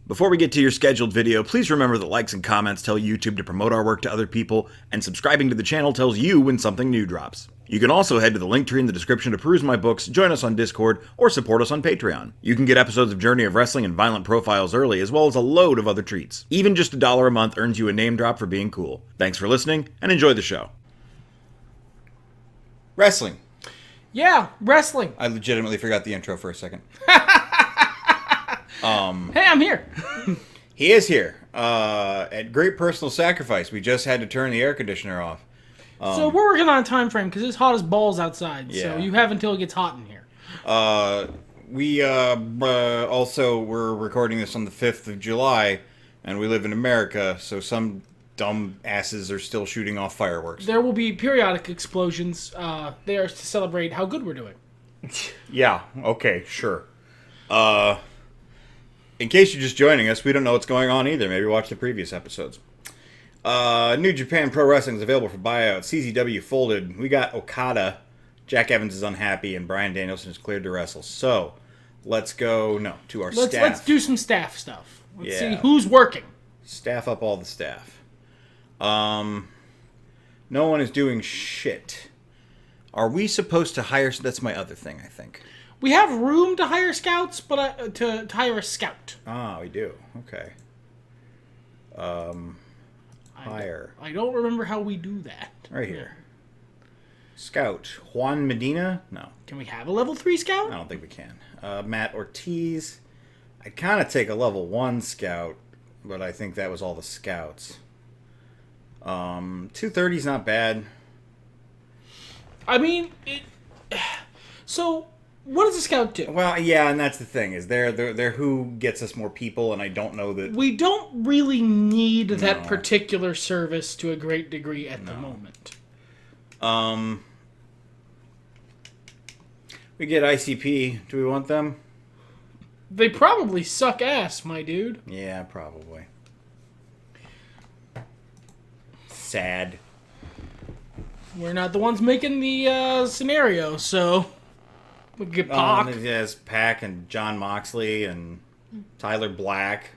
Before we get to your scheduled video, please remember that likes and comments tell YouTube to promote our work to other people, and subscribing to the channel tells you when something new drops. You can also head to the link tree in the description to peruse my books, join us on Discord, or support us on Patreon. You can get episodes of Journey of Wrestling and Violent Profiles early, as well as a load of other treats. Even just $1 a month earns you a name drop for being cool. Thanks for listening, and enjoy the show. Wrestling. Yeah, wrestling. I legitimately forgot the intro for a second. Hey, I'm here. He is here. At great personal sacrifice, we just had to turn the air conditioner off. So we're working on a time frame because it's hot as balls outside. Yeah. So you have until it gets hot in here. We're recording this on the 5th of July, and we live in America, so some dumb asses are still shooting off fireworks. There will be periodic explosions there to celebrate how good we're doing. Yeah, okay, sure. In case you're just joining us, we don't know what's going on either. Maybe watch the previous episodes. New Japan Pro Wrestling is available for buyout. CZW folded. We got Okada. Jack Evans is unhappy, and Bryan Danielson is cleared to wrestle. So, let's go, to our staff. Let's do some staff stuff. Let's see Yeah. who's working. Staff up all the staff. No one is doing shit. Are we supposed to hire... That's my other thing, I think. We have room to hire scouts, but to hire a scout. Ah, we do. Okay. Hire. I don't remember how we do that. Right here. Scout. Juan Medina? No. Can we have a level 3 scout? I don't think we can. Matt Ortiz. I'd kind of take a level 1 scout, but I think that was all the scouts. 230 is not bad. I mean, so what does a scout do? Well, yeah, and that's the thing, is they're who gets us more people, and I don't know that... We don't really need that particular service to a great degree at the moment. We get ICP. Do we want them? They probably suck ass, my dude. Yeah, probably. Sad. We're not the ones making the scenario, so we get Pac. Yes, Pac and John Moxley and Tyler Black.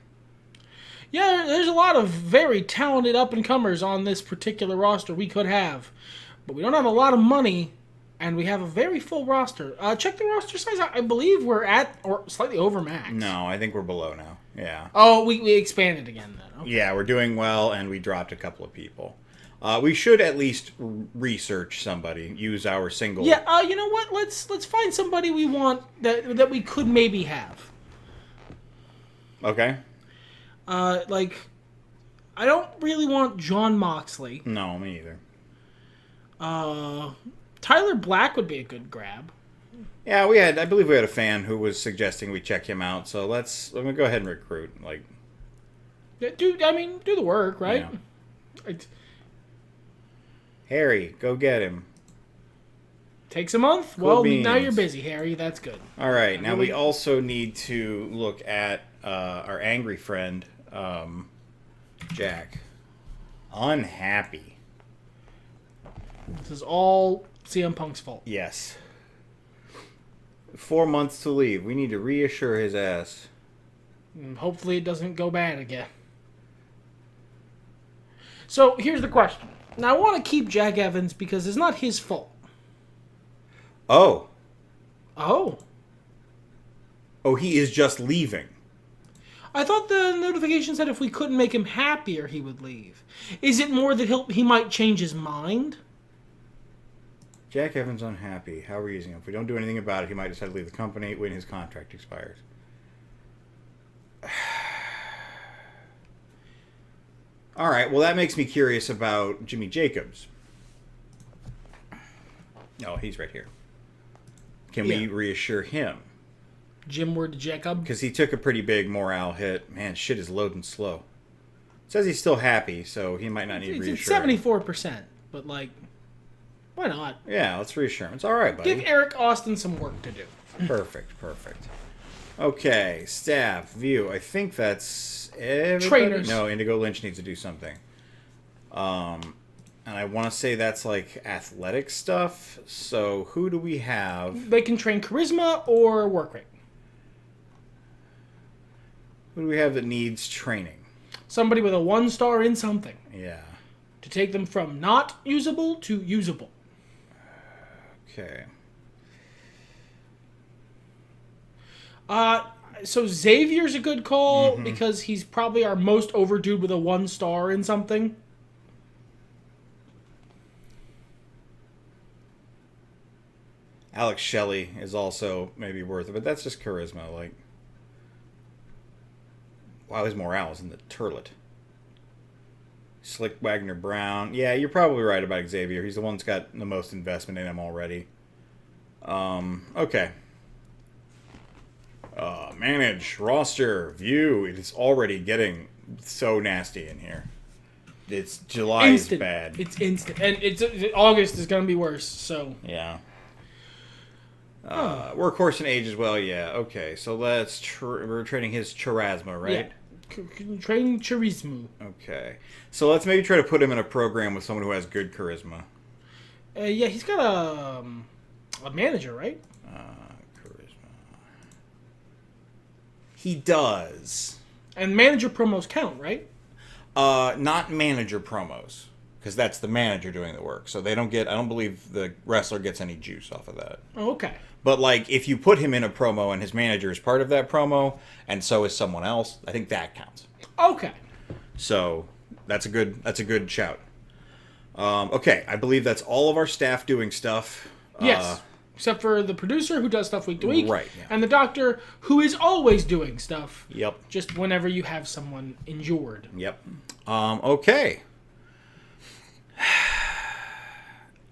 Yeah, there's a lot of very talented up-and-comers on this particular roster we could have. But we don't have a lot of money, and we have a very full roster. Check the roster size. I believe we're at or slightly over max. No, I think we're below now. Yeah. Oh, we expanded again then. Okay. Yeah, we're doing well, and we dropped a couple of people. We should at least research somebody. Use our single. Yeah. You know what? Let's find somebody we want that we could maybe have. Okay. I don't really want John Moxley. No, me either. Tyler Black would be a good grab. Yeah, I believe we had a fan who was suggesting we check him out. So I'm gonna go ahead and recruit. Yeah, do the work, right? Yeah. Harry, go get him. Takes a month? Cool well, beans. Now you're busy, Harry. That's good. All right. Now we also need to look at our angry friend, Jack. Unhappy. This is all CM Punk's fault. Yes. 4 months to leave. We need to reassure his ass. And hopefully it doesn't go bad again. So, here's the question. Now, I want to keep Jack Evans because it's not his fault. Oh. Oh. Oh, he is just leaving. I thought the notification said if we couldn't make him happier, he would leave. Is it more that he might change his mind? Jack Evans unhappy. How are we using him? If we don't do anything about it, he might decide to leave the company when his contract expires. All right, well, that makes me curious about Jimmy Jacobs. Oh, he's right here. Can we reassure him? Jim Ward Jacob? Because he took a pretty big morale hit. Man, shit is loading slow. It says he's still happy, so he might not need reassuring. It's 74%, but, why not? Yeah, let's reassure him. It's all right, buddy. Give Eric Austin some work to do. Perfect. Okay, staff, view. I think that's everybody. Trainers. No, Indigo Lynch needs to do something. And I want to say that's athletic stuff. So who do we have? They can train charisma or work rate. Who do we have that needs training? Somebody with a 1 star in something. Yeah. To take them from not usable to usable. Okay. So Xavier's a good call because he's probably our most overdue with a 1 star in something. Alex Shelley is also maybe worth it, but that's just charisma. Like, wow, his morale is in the turlet. Slick Wagner Brown. Yeah, you're probably right about Xavier. He's the one that's got the most investment in him already. Okay. Manage, roster, view. It is already getting so nasty in here. It's July is bad. It's instant. And August is going to be worse, so. Yeah. Workhorse and age as well, yeah. Okay, so we're trading his charisma, right? Yeah. Trading charisma. Okay. So let's maybe try to put him in a program with someone who has good charisma. Yeah, he's got a manager, right? Charisma. He does. And manager promos count, right? Not manager promos. Because that's the manager doing the work. So they don't get, I don't believe the wrestler gets any juice off of that. Oh, okay. But, like, if you put him in a promo and his manager is part of that promo, and so is someone else, I think that counts. Okay. So, that's a good shout. Okay, I believe that's all of our staff doing stuff. Yes. Except for the producer who does stuff week to week. Right, yeah. And the doctor who is always doing stuff. Yep. Just whenever you have someone injured. Yep. Okay.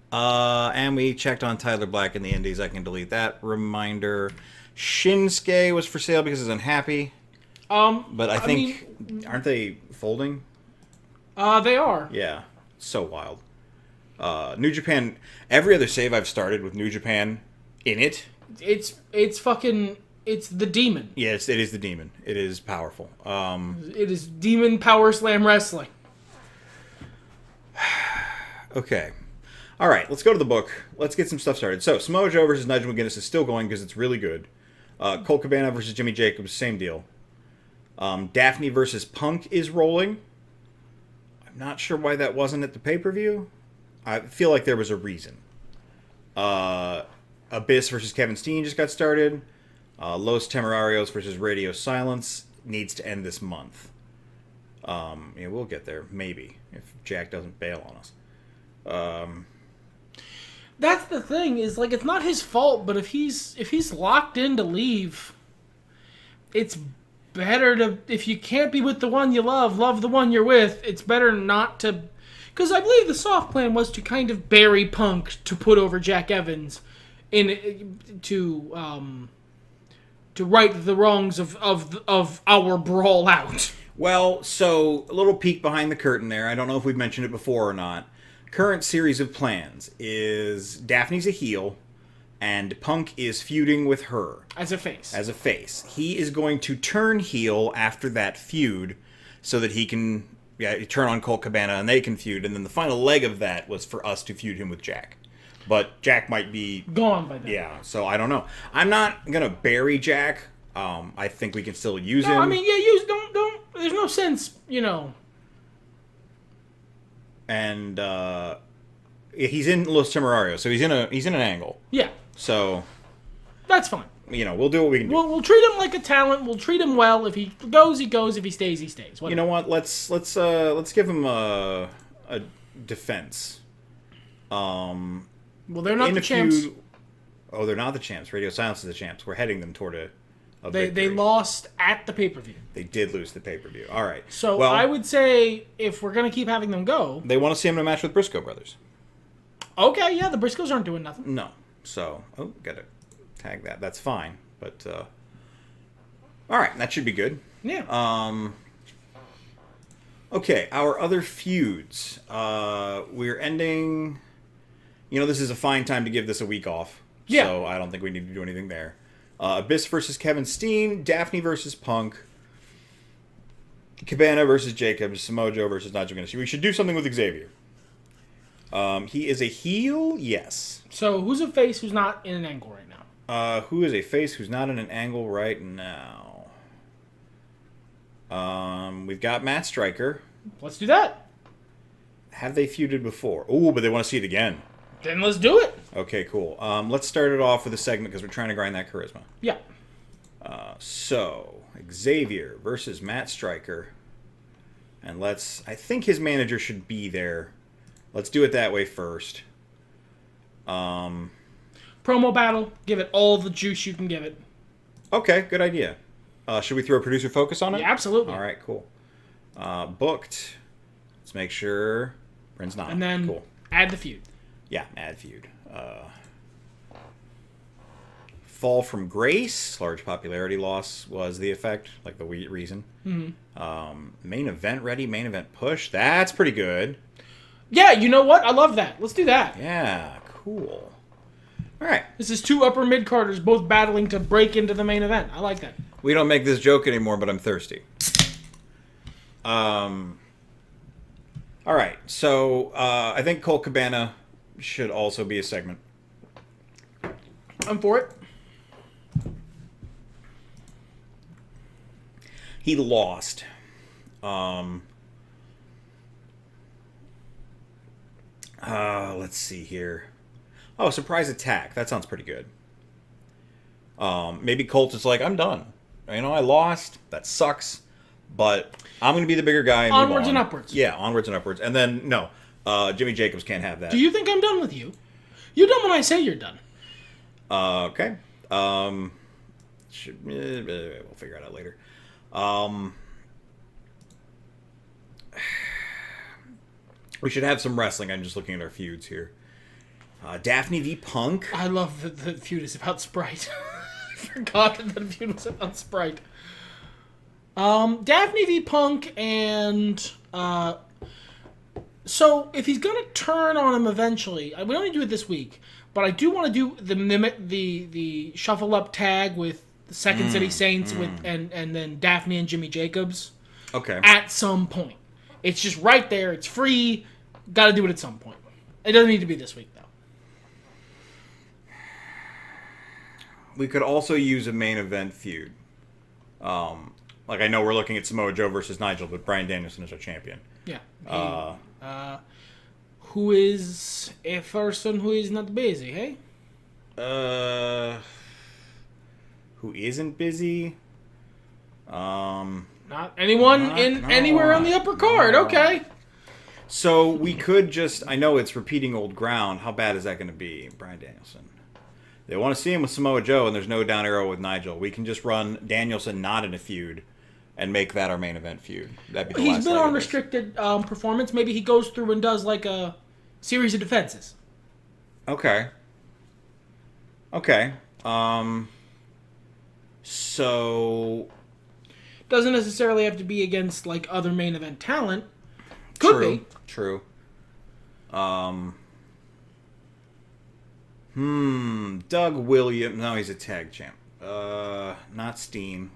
And we checked on Tyler Black in the Indies. I can delete that reminder. Shinsuke was for sale because he's unhappy. But I think aren't they folding? They are. Yeah. So wild. New Japan. Every other save I've started with New Japan in it. It's fucking. It's the demon. Yes, it is the demon. It is powerful. It is demon power slam wrestling. Okay. All right, let's go to the book. Let's get some stuff started. So, Samoa Joe versus Nigel McGuinness is still going because it's really good. Colt Cabana versus Jimmy Jacobs, same deal. Daffney versus Punk is rolling. I'm not sure why that wasn't at the pay-per-view. I feel like there was a reason. Abyss versus Kevin Steen just got started. Los Temerarios versus Radio Silence needs to end this month. Yeah, we'll get there, maybe, if Jack doesn't bail on us. That's the thing, is like it's not his fault, but if he's locked in to leave, it's better to, if you can't be with the one you love the one you're with. It's better not to, because I believe the soft plan was to kind of bury Punk to put over Jack Evans to right the wrongs of our brawl out. Well, so a little peek behind the curtain there. I don't know if we've mentioned it before or not. Current series of plans is Daffney's a heel, and Punk is feuding with her. As a face. As a face. He is going to turn heel after that feud so that he can turn on Colt Cabana and they can feud. And then the final leg of that was for us to feud him with Jack. But Jack might be gone by then. Yeah, so I don't know. I'm not going to bury Jack. I think we can still use him. I mean, don't. There's no sense, And he's in Los Temerarios, so he's in an angle. Yeah. So that's fine. We'll do what we can do. We'll treat him like a talent. We'll treat him well. If he goes, he goes. If he stays, he stays. Whatever. You know what? Let's give him a defense. Well, they're not the champs. Oh, they're not the champs. Radio Silence is the champs. We're heading them toward a They lost at the pay-per-view. They did lose the pay-per-view. All right. So I would say if we're going to keep having them go... They want to see him in a match with Briscoe brothers. Okay, yeah, the Briscoes aren't doing nothing. No. So, got to tag that. That's fine. But, all right, that should be good. Yeah. Okay, our other feuds. We're ending... this is a fine time to give this a week off. Yeah. So I don't think we need to do anything there. Abyss versus Kevin Steen, Daffney versus Punk, Cabana versus Jacobs, Samoa Joe versus Nigel McGuinness. We should do something with Xavier. He is a heel, yes. So who's a face who's not in an angle right now? Who is a face who's not in an angle right now? We've got Matt Stryker. Let's do that. Have they feuded before? Ooh, but they want to see it again. Then let's do it. Okay, cool. Let's start it off with a segment because we're trying to grind that charisma. Yeah. So, Xavier versus Matt Stryker. And I think his manager should be there. Let's do it that way first. Promo battle. Give it all the juice you can give it. Okay, good idea. Should we throw a producer focus on it? Yeah, absolutely. All right, cool. Booked. Let's make sure Bryn's not. And then cool. Add the feud. Yeah, add feud. Fall from grace. Large popularity loss was the effect, like the reason. Mm-hmm. Main event ready. Main event push. That's pretty good. Yeah, you know what? I love that. Let's do that. Yeah, cool. All right. This is two upper mid-carders both battling to break into the main event. I like that. We don't make this joke anymore, but I'm thirsty. All right. So I think Colt Cabana should also be a segment. I'm for it. He lost. Let's see here. Oh, surprise attack. That sounds pretty good. Maybe Colt is like, I'm done. You know, I lost. That sucks. But I'm going to be the bigger guy. And onwards and upwards. Yeah, onwards and upwards. And then, no. Jimmy Jacobs can't have that. Do you think I'm done with you? You're done when I say you're done. Okay. We'll figure it out later. We should have some wrestling. I'm just looking at our feuds here. Daffney v. Punk. I love that the feud is about Sprite. I forgot that the feud was about Sprite. Daffney v. Punk and... so, if he's going to turn on him eventually, we don't need to do it this week, but I do want to do the shuffle up tag with the Second City Saints and then Daffney and Jimmy Jacobs. Okay. At some point. It's just right there. It's free. Got to do it at some point. It doesn't need to be this week, though. We could also use a main event feud. Like, I know we're looking at Samoa Joe versus Nigel, but Bryan Danielson is our champion. Yeah. Who is a person who is not busy, hey? Who isn't busy? Not anyone anywhere on the upper card. No. Okay. So we could just... I know it's repeating old ground. How bad is that going to be? Bryan Danielson. They want to see him with Samoa Joe, and there's no down arrow with Nigel. We can just run Danielson not in a feud and make that our main event feud. That'd be the He's been on restricted performance. Maybe he goes through and does like a series of defenses. Okay. So... Doesn't necessarily have to be against like other main event talent. Could be. True. Doug Williams. No, he's a tag champ. Not Steen.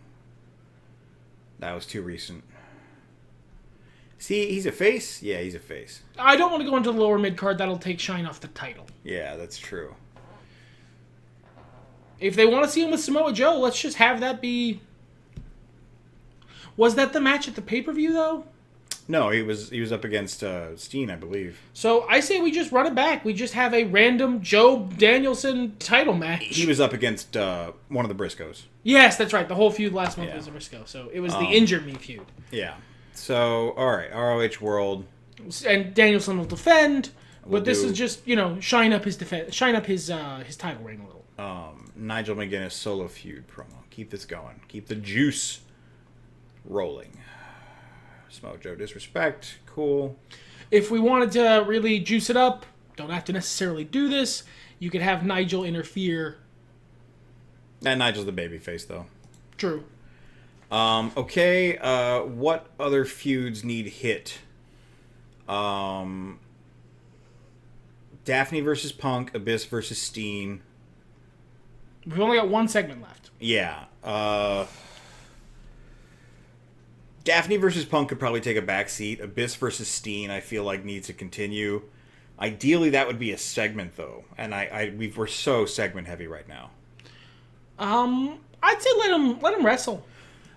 That was too recent. See, he's a face? Yeah, he's a face. I don't want to go into the lower mid card. That'll take shine off the title. Yeah, that's true. If they want to see him with Samoa Joe, let's just have that be... Was that the match at the pay-per-view, though? No, he was up against Steen, I believe. So I say we just run it back. We just have a random Joe Danielson title match. He was up against one of the Briscoes. Yes, that's right. The whole feud last month was a Briscoe. So it was the Injure Me feud. Yeah. So, all right, ROH World. And Danielson will defend, but this is just, shine up his title ring a little. Nigel McGuinness solo feud promo. Keep this going. Keep the juice rolling. Samoa Joe disrespect. Cool. If we wanted to really juice it up, don't have to necessarily do this. You could have Nigel interfere. And Nigel's the babyface, though. True. Okay. What other feuds need hit? Daffney versus Punk. Abyss versus Steen. We've only got one segment left. Yeah. Daffney versus Punk could probably take a back seat. Abyss versus Steen, I feel like, needs to continue. Ideally, that would be a segment, though. And we're so segment heavy right now. I'd say let him wrestle.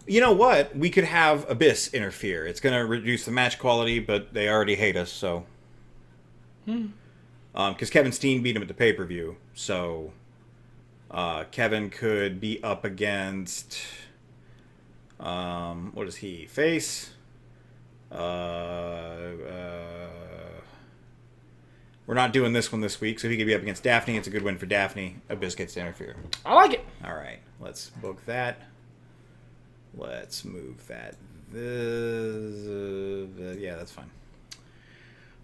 You know what? We could have Abyss interfere. It's going to reduce the match quality, but they already hate us, so. Because Kevin Steen beat him at the pay-per-view, so Kevin could be up against. What is he? Face. We're not doing this one this week, so he could be up against Daffney. It's a good win for Daffney. Abyss gets to interfere. I like it. All right, let's book that. Let's move that. Yeah, that's fine.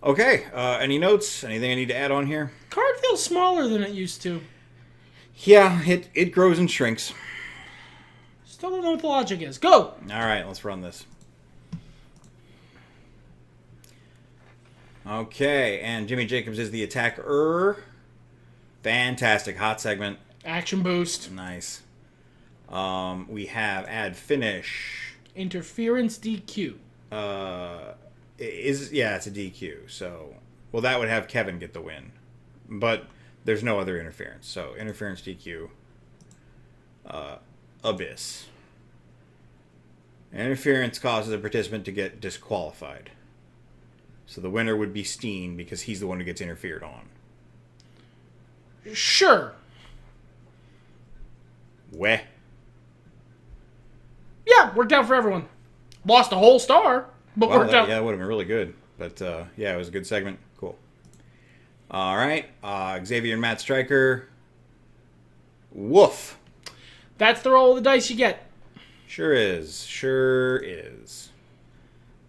Okay, any notes? Anything I need to add on here? Card feels smaller than it used to. Yeah, it grows and shrinks. Still don't know what the logic is. Go! All right, let's run this. Okay, and Jimmy Jacobs is the attacker. Fantastic. Hot segment. Action boost. Nice. We have add finish. Interference DQ. It's a DQ. So, well, that would have Kevin get the win. But there's no other interference. So, interference DQ. Abyss. Interference causes a participant to get disqualified. So the winner would be Steen because he's the one who gets interfered on. Sure. Weh. Yeah, worked out for everyone. Lost a whole star, but worked out. Yeah, that would have been really good. But yeah, it was a good segment. Cool. All right. Xavier and Matt Stryker. Woof. That's the roll of the dice you get. Sure is. Sure is.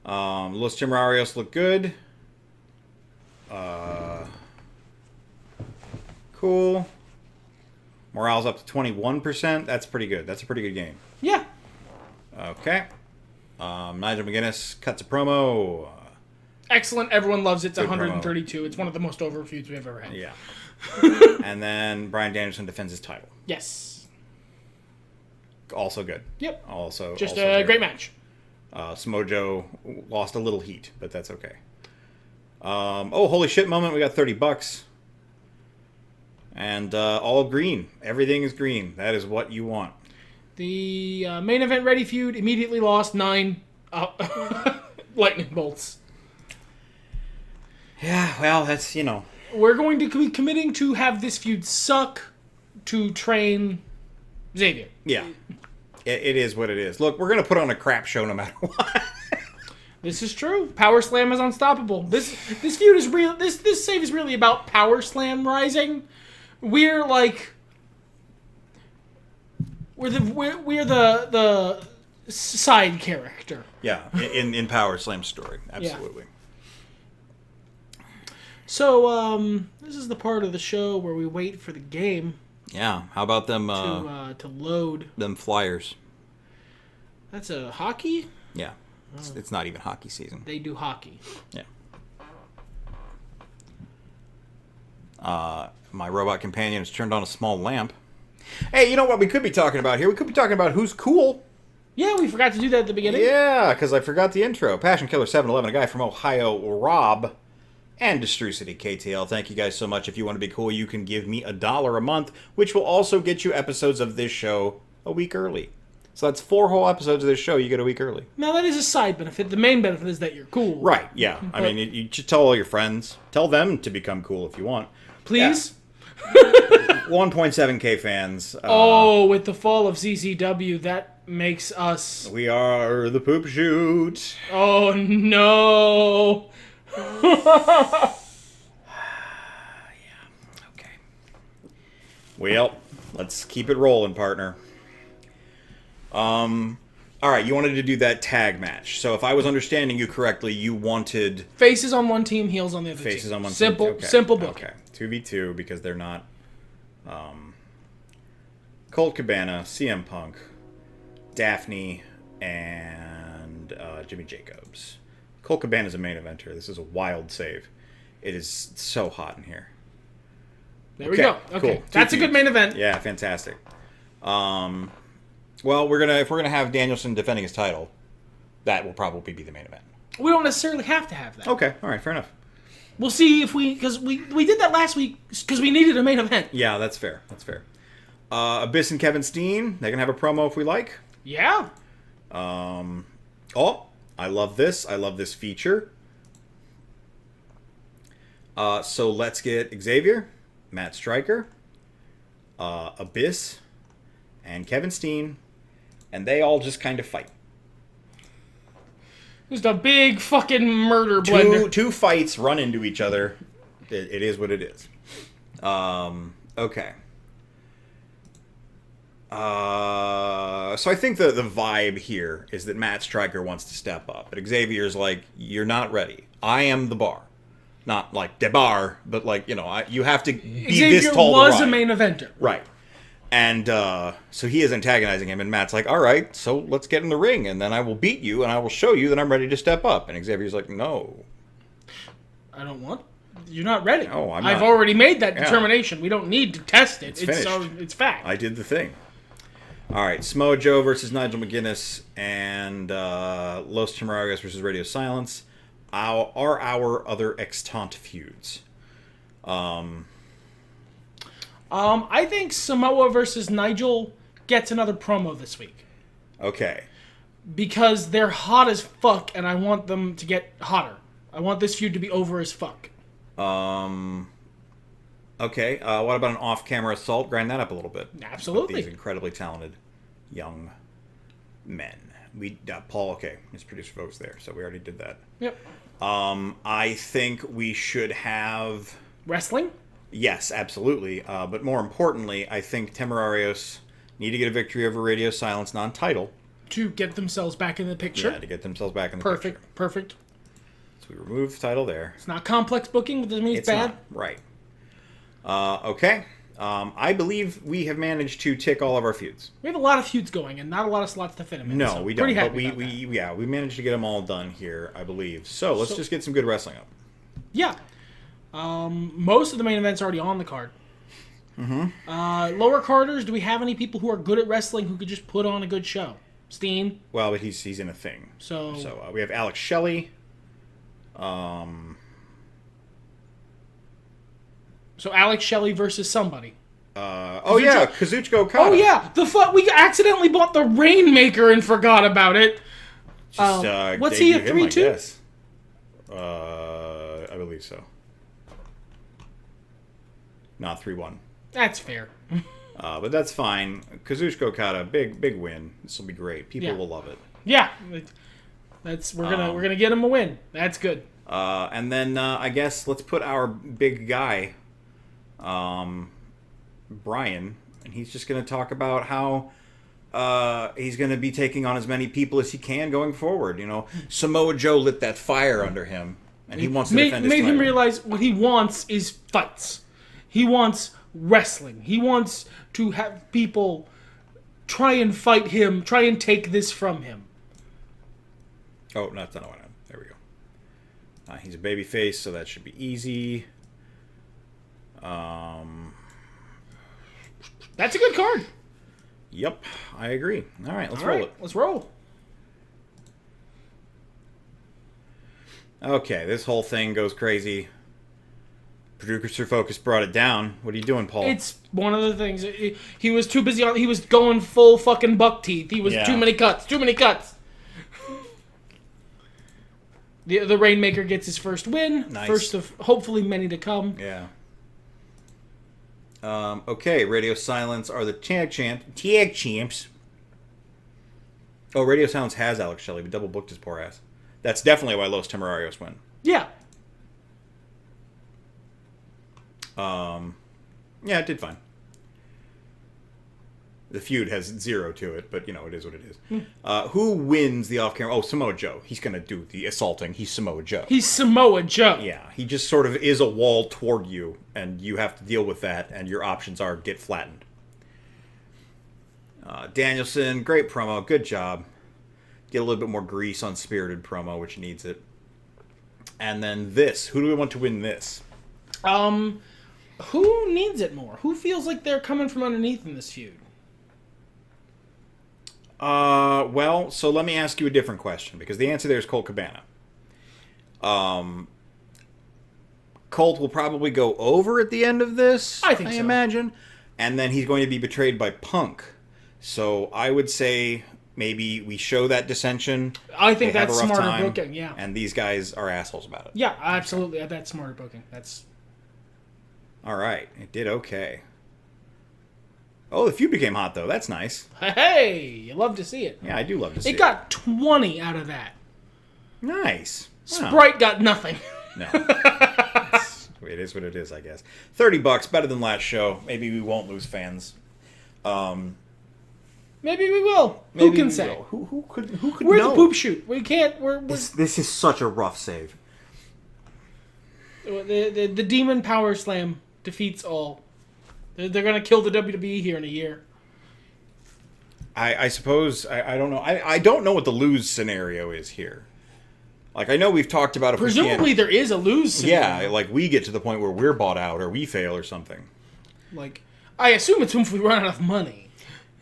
Los Temerarios look good. Cool. Morale's up to 21%. That's pretty good. That's a pretty good game. Yeah. Okay. Nigel McGuinness cuts a promo. Excellent. Everyone loves it. It's Good 132. It's one of the most over feuds we've ever had. Yeah. And then Bryan Danielson defends his title. Yes. Also good. Yep. Also Just also a very great good. match. Smojo lost a little heat, but that's okay. Oh, holy shit moment. We got $30. And all green. Everything is green. That is what you want. The main event ready feud immediately lost 9 lightning bolts. Yeah, well, that's, We're going to be committing to have this feud suck to train Xavier. Yeah. It is what it is. Look, we're going to put on a crap show no matter what. This is true. Power Slam is unstoppable. This feud is real. This save is really about Power Slam rising. We're the side character. Yeah, in Power Slam's story. Absolutely. Yeah. So, this is the part of the show where we wait for the game. Yeah, how about them to load. Them Flyers? That's a hockey? Yeah. It's not even hockey season. They do hockey. Yeah. My robot companion has turned on a small lamp. Hey, you know what we could be talking about here? We could be talking about who's cool. Yeah, we forgot to do that at the beginning. Yeah, because I forgot the intro. Passion Killer 711, a guy from Ohio, Rob, and Destru City KTL. Thank you guys so much. If you want to be cool, you can give me $1 a month, which will also get you episodes of this show a week early. So that's 4 whole episodes of this show you get a week early. Now, that is a side benefit. The main benefit is that you're cool. Right, yeah. I mean, you should tell all your friends. Tell them to become cool if you want. Please? Yeah. 1.7K fans. With the fall of CCW, that makes us... We are the poop shoot. Oh, no. Yeah, okay. Well, let's keep it rolling, partner. All right, you wanted to do that tag match. So if I was understanding you correctly, you wanted... Faces on one team, heels on the other team. Faces on one simple, team. Okay. Simple book. Okay, 2v2 because they're not... Colt Cabana, CM Punk, Daffney, and Jimmy Jacobs. Colt Cabana's a main eventer. This is a wild save. It is so hot in here. There we go. Okay, cool. That's a good main event. Yeah, fantastic. Well, if we're gonna have Danielson defending his title, that will probably be the main event. We don't necessarily have to have that. Okay, all right, fair enough. We'll see if because we did that last week because we needed a main event. Yeah, that's fair. That's fair. Abyss and Kevin Steen, they can have a promo if we like. Yeah. Oh, I love this. I love this feature. So let's get Xavier, Matt Stryker, Abyss, and Kevin Steen, and they all just kind of fight. Just a big fucking murder blender. Two fights run into each other. It is what it is. Okay. So I think the vibe here is that Matt Stryker wants to step up, but Xavier's like, "You're not ready. I am the bar, not like the bar, but like you have to be Xavier this tall." was to a ride. main eventer, Right? And so he is antagonizing him, and Matt's like, "All right, so let's get in the ring, and then I will beat you, and I will show you that I'm ready to step up." And Xavier's like, "No, I don't want. You're not ready. No, I'm I've not. already made that Yeah. determination. We don't need to test it. It's It's fact." I did the thing." All right, Samoa Joe versus Nigel McGuinness, and Los Temerarios versus Radio Silence are our other extant feuds. I think Samoa versus Nigel gets another promo this week Okay. because they're hot as fuck, and I want them to get hotter. I want this feud to be over as fuck. Okay. What about an off-camera assault? Grind that up a little bit. Absolutely. With these incredibly talented young men. Paul. Okay, his producer vote's there, so we already did that. Yep. I think we should have. Wrestling? Yes, absolutely. But more importantly, I think Temerarios need to get a victory over Radio Silence non-title. To get themselves back in the picture. Yeah, to get themselves back in the Perfect. picture. Perfect. So we remove the title there. It's not complex booking, but doesn't mean it's bad. Not. Right. Okay. I believe we have managed to tick all of our feuds. We have a lot of feuds going and not a lot of slots to fit them in. No, so we don't. pretty But happy about that. we managed to get them all done here, I believe. So let's just get some good wrestling up. Yeah. Most of the main events are already on the card. Mm-hmm. Lower carders, do we have any people who are good at wrestling who could just put on a good show? Steen. Well, but he's in a thing. So we have Alex Shelley. So Alex Shelley versus somebody. Kazuchika Okada. Oh yeah, we accidentally bought the Rainmaker and forgot about it. What's he, a 3-2? I believe so. Not 3-1. That's fair. But that's fine. Kazuchika Okada, big win. This will be great. People will love it. Yeah, we're gonna get him a win. That's good. And then I guess let's put our big guy, Bryan, and he's just going to talk about how he's going to be taking on as many people as he can going forward. Samoa Joe lit that fire under him, and he wants to defend his title. Made him realize what he wants is fights. He wants wrestling. He wants to have people try and fight him, try and take this from him. Oh, no, that's not what I know. There we go. He's a babyface, so that should be easy. That's a good card. Yep, I agree. All right, let's roll it. Let's roll. Okay, this whole thing goes crazy. Producer Focus brought it down. What are you doing, Paul? It's one of the things. He was too busy he was going full fucking buck teeth. He was too many cuts. The Rainmaker gets his first win. Nice. First of hopefully many to come. Yeah. Okay, Radio Silence are the tag champs. Oh, Radio Silence has Alex Shelley, but double booked his poor ass. That's definitely why Los Temerarios win. Yeah. Yeah, it did fine. The feud has 0 to it, but it is what it is. Who wins the off-camera? Oh, Samoa Joe. He's going to do the assaulting. He's Samoa Joe. He's Samoa Joe. Yeah, he just sort of is a wall toward you, and you have to deal with that, and your options are get flattened. Danielson, great promo. Good job. Get a little bit more grease on Spirited promo, which needs it. And then this. Who do we want to win this? Who needs it more? Who feels like they're coming from underneath in this feud? Well, so let me ask you a different question, because the answer there is Colt Cabana. Colt will probably go over at the end of this, I think so. imagine. And then he's going to be betrayed by Punk. So I would say maybe we show that dissension. I think they have that's a rough smarter time, booking, yeah. And these guys are assholes about it. Yeah, absolutely. That's smarter booking. That's... All right. It did okay. Oh, the feud became hot, though. That's nice. Hey, you love to see it. Yeah, I do love to see it. It got 20 out of that. Nice. Wow. Sprite got nothing. No. It is what it is, I guess. $30, better than last show. Maybe we won't lose fans. Maybe we will. Maybe Who can we say? will. Who could We're know? the poop shoot. We can't. We're This is such a rough save. the Demon Power Slam defeats all. They're gonna kill the WWE here in a year. I suppose I don't know. I don't know what the lose scenario is here. Like, I know we've talked about if Presumably there is a lose scenario. Yeah, like we get to the point where we're bought out or we fail or something. Like, I assume it's if we run out of money.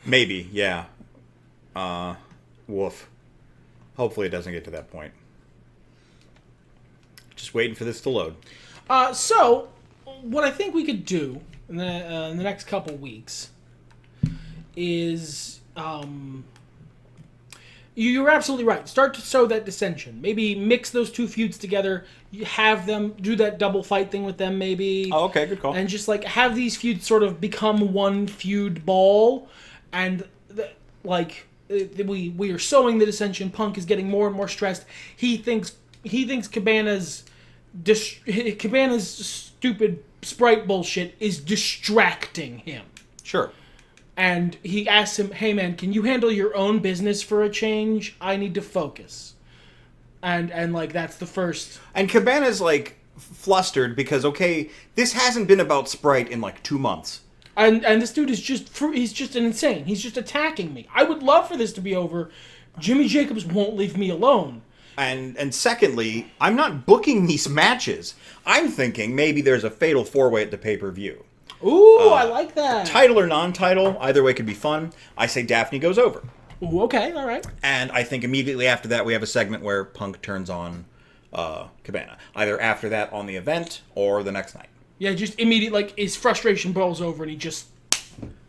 Maybe, yeah. Woof. Hopefully it doesn't get to that point. Just waiting for this to load. So, what I think we could do in the next couple weeks is, you're absolutely right. Start to sow that dissension. Maybe mix those two feuds together. You have them do that double fight thing with them, maybe. Oh, okay, good call. And just like have these feuds sort of become one feud ball, and we are sowing the dissension. Punk is getting more and more stressed. He thinks Cabana's stupid Sprite bullshit is distracting him. Sure. And he asks him, "Hey man, can you handle your own business for a change? I need to focus." And like that's the first. And Cabana's like flustered because this hasn't been about Sprite in like 2 months. And this dude is he's just an insane. He's just attacking me. I would love for this to be over. Jimmy Jacobs won't leave me alone. And secondly, I'm not booking these matches. I'm thinking maybe there's a fatal 4-way at the pay-per-view. Ooh, I like that. Title or non-title, either way could be fun. I say Daffney goes over. Ooh, okay, all right. And I think immediately after that we have a segment where Punk turns on Cabana. Either after that on the event or the next night. Yeah, just immediate, like, his frustration boils over and he just...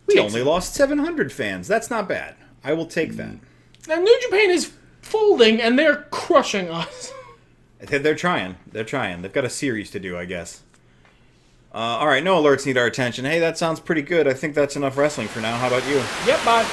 We only lost 700 fans. That's not bad. I will take that. Now, New Japan is folding and they're crushing us. They're trying. They're trying. They've got a series to do, I guess. All right, no alerts need our attention. Hey, that sounds pretty good. I think that's enough wrestling for now. How about you? Yep, bye.